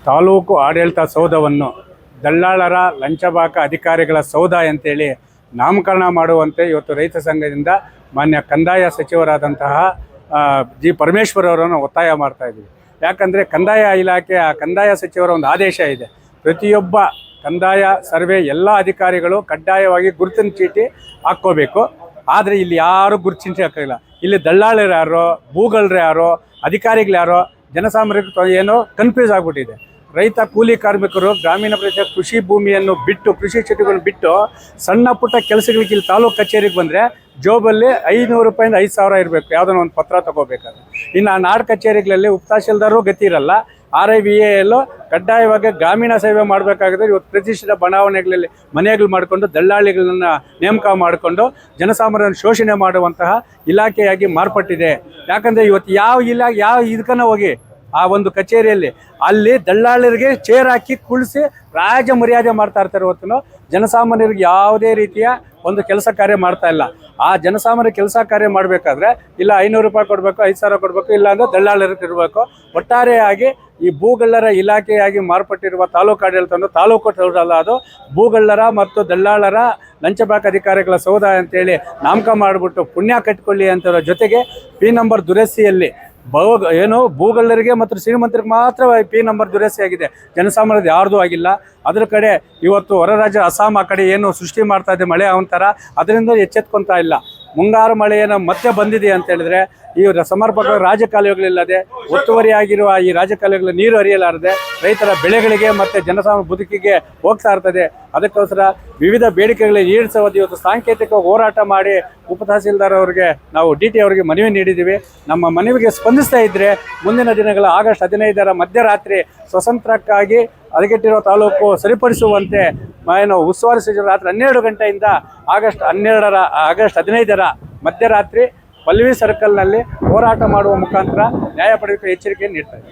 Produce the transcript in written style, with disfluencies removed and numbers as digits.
ತಾಲೂಕು ಆಡಳಿತ ಸೌಧವನ್ನು ದಲ್ಲಾಳರ ಲಂಚಬಾಕ ಅಧಿಕಾರಿಗಳ ಸೌಧ ಅಂತೇಳಿ ನಾಮಕರಣ ಮಾಡುವಂತೆ ಇವತ್ತು ರೈತ ಸಂಘದಿಂದ ಮಾನ್ಯ ಕಂದಾಯ ಸಚಿವರಾದಂತಹ ಜಿ ಪರಮೇಶ್ವರ್ ಅವರನ್ನು ಒತ್ತಾಯ ಮಾಡ್ತಾ ಇದ್ದೀವಿ. ಯಾಕಂದರೆ ಕಂದಾಯ ಇಲಾಖೆಯ ಕಂದಾಯ ಸಚಿವರ ಒಂದು ಆದೇಶ ಇದೆ, ಪ್ರತಿಯೊಬ್ಬ ಕಂದಾಯ ಸರ್ವೆ ಎಲ್ಲ ಅಧಿಕಾರಿಗಳು ಕಡ್ಡಾಯವಾಗಿ ಗುರುತಿನ ಚೀಟಿ ಹಾಕ್ಕೋಬೇಕು. ಆದರೆ ಇಲ್ಲಿ ಯಾರೂ ಗುರುತಿನ ಚೀಟಿ ಹಾಕಿಲ್ಲ. ಇಲ್ಲಿ ದಲ್ಲಾಳರು ಯಾರೋ, ಭೂಗಳರು ಯಾರೋ, ಅಧಿಕಾರಿಗಳು ಯಾರೋ, ಜನಸಾಮಾನ್ಯರಿಗೆ ಏನೋ ಕನ್ಫ್ಯೂಸ್ ಆಗಿಬಿಟ್ಟಿದೆ. ರೈತ ಕೂಲಿ ಕಾರ್ಮಿಕರು ಗ್ರಾಮೀಣ ಪ್ರದೇಶ ಕೃಷಿ ಭೂಮಿಯನ್ನು ಬಿಟ್ಟು, ಕೃಷಿ ಚಟುವಟಿಕೆಗಳನ್ನು ಬಿಟ್ಟು ಸಣ್ಣ ಪುಟ್ಟ ಕೆಲಸಗಳಿಗೆ ಇಲ್ಲಿ ತಾಲೂಕು ಕಚೇರಿಗೆ ಬಂದರೆ ಜೋಬಲ್ಲಿ 500 ರೂಪಾಯಿಂದ 5,000 ಇರಬೇಕು ಯಾವುದೋ ಒಂದು ಪತ್ರ ತೊಗೋಬೇಕಾದ್ರೆ. ಇನ್ನು ನಾಡು ಕಚೇರಿಗಳಲ್ಲಿ ಉಪತಹಶೀಲ್ದಾರರು ಗತಿ ಇರಲ್ಲ. RIVAL ಕಡ್ಡಾಯವಾಗಿ ಗ್ರಾಮೀಣ ಸೇವೆ ಮಾಡಬೇಕಾಗಿದ್ರೆ ಇವತ್ತು ಪ್ರತಿಷ್ಠಿತ ಬಡಾವಣೆಗಳಲ್ಲಿ ಮನೆಗಳು ಮಾಡಿಕೊಂಡು ದಲ್ಲಾಳಿಗಳನ್ನ ನೇಮಕ ಮಾಡಿಕೊಂಡು ಜನಸಾಮಾನ್ಯರನ್ನು ಶೋಷಣೆ ಮಾಡುವಂತಹ ಇಲಾಖೆಯಾಗಿ ಮಾರ್ಪಟ್ಟಿದೆ. ಯಾಕಂದರೆ ಇವತ್ತು ಯಾವ ಇದಕ್ಕನ್ನ ಹೋಗಿ ಆ ಒಂದು ಕಚೇರಿಯಲ್ಲಿ ಅಲ್ಲಿ ದಲ್ಲಾಳರಿಗೆ ಚೇರ್ ಹಾಕಿ ಕುಳಿಸಿ ರಾಜ ಮರ್ಯಾದೆ ಮಾಡ್ತಾ ಇರ್ತಾರೆ. ಹೊತ್ತು ಜನಸಾಮಾನ್ಯರಿಗೆ ಯಾವುದೇ ರೀತಿಯ ಒಂದು ಕೆಲಸ ಕಾರ್ಯ ಮಾಡ್ತಾ ಇಲ್ಲ. ಆ ಜನಸಾಮಾನ್ಯ ಕೆಲಸ ಕಾರ್ಯ ಮಾಡಬೇಕಾದ್ರೆ ಇಲ್ಲ 500 ರೂಪಾಯಿ ಕೊಡಬೇಕು, 5,000 ಕೊಡಬೇಕು, ಇಲ್ಲ ಅಂದರೆ ದಲ್ಲಾಳರಿಗೆ ಇರಬೇಕು. ಒಟ್ಟಾರೆಯಾಗಿ ಈ ಭೂಗಳ್ಳರ ಇಲಾಖೆಯಾಗಿ ಮಾರ್ಪಟ್ಟಿರುವ ತಾಲೂಕು ಆಡಳಿತವನ್ನು ತಾಲೂಕು ಅಲ್ಲ, ಅದು ಭೂಗಳ್ಳರ ಮತ್ತು ದಲ್ಲಾಳರ ಲಂಚಬಾಕ ಅಧಿಕಾರಿಗಳ ಸೌಧ ಅಂತೇಳಿ ನಾಮಕ ಮಾಡಿಬಿಟ್ಟು ಪುಣ್ಯ ಕಟ್ಟಿಕೊಳ್ಳಿ ಅಂತ ಜೊತೆಗೆ P ನಂಬರ್ ದುರಸ್ತಿಯಲ್ಲಿ ಭೂಗಳ್ಳರಿಗೆ ಮತ್ತು ಶ್ರೀಮಂತರಿಗೆ ಮಾತ್ರ P ನಂಬರ್ ದುರಸ್ತಿಯಾಗಿದೆ, ಜನಸಾಮಾನ್ಯದ ಯಾರ್ದು ಆಗಿಲ್ಲ. ಅದರ ಕಡೆ ಇವತ್ತು ಹೊರ ರಾಜ್ಯ ಅಸ್ಸಾಂ ಆ ಕಡೆ ಏನು ಸೃಷ್ಟಿ ಮಾಡ್ತಾ ಇದೆ ಮಳೆ ಅವಂತರ, ಅದರಿಂದ ಎಚ್ಚೆತ್ಕೊತಾ ಇಲ್ಲ. ಮುಂಗಾರು ಮಳೆಯನ್ನು ಮತ್ತೆ ಬಂದಿದೆ ಅಂತ ಹೇಳಿದ್ರೆ ಈ ಸಮರ್ಪಕ ರಾಜಕಾಲುವೆಗಳಿಲ್ಲದೆ ಒತ್ತುವರಿಯಾಗಿರುವ ಈ ರಾಜಕಾಲುವೆಗಳ ನೀರು ಹರಿಯಲಾರದೆ ರೈತರ ಬೆಳೆಗಳಿಗೆ ಮತ್ತು ಜನಸಾಮಾನ್ಯ ಬದುಕಿಗೆ ಹೋಗ್ತಾ ಇರ್ತದೆ. ಅದಕ್ಕೋಸ್ಕರ ವಿವಿಧ ಬೇಡಿಕೆಗಳಿಗೆ ಈಡೇರಿಸುವುದು ಇವತ್ತು ಸಾಂಕೇತಿಕ ಹೋರಾಟ ಮಾಡಿ ಉಪತಹಸೀಲ್ದಾರ್ ಅವರಿಗೆ ನಾವು DT ಅವರಿಗೆ ಮನವಿ ನೀಡಿದ್ದೀವಿ. ನಮ್ಮ ಮನವಿಗೆ ಸ್ಪಂದಿಸ್ತಾ ಇದ್ದರೆ ಮುಂದಿನ ದಿನಗಳ ಆಗಸ್ಟ್ 15ರ ಮಧ್ಯರಾತ್ರಿ ಸ್ವತಂತ್ರಕ್ಕಾಗಿ ಹದಗೆಟ್ಟಿರುವ ತಾಲೂಕು ಸರಿಪಡಿಸುವಂತೆ ಉಸ್ತುವಾರಿ ಸಚಿವರು ರಾತ್ರಿ 12 ಗಂಟೆಯಿಂದ ಆಗಸ್ಟ್ 15ರ ಮಧ್ಯರಾತ್ರಿ ಪಲ್ವಿ ಸರ್ಕಲ್ನಲ್ಲಿ ಹೋರಾಟ ಮಾಡುವ ಮುಖಾಂತರ ನ್ಯಾಯ ಪಡೆಯುವ ಎಚ್ಚರಿಕೆಯನ್ನು ನೀಡ್ತಾರೆ.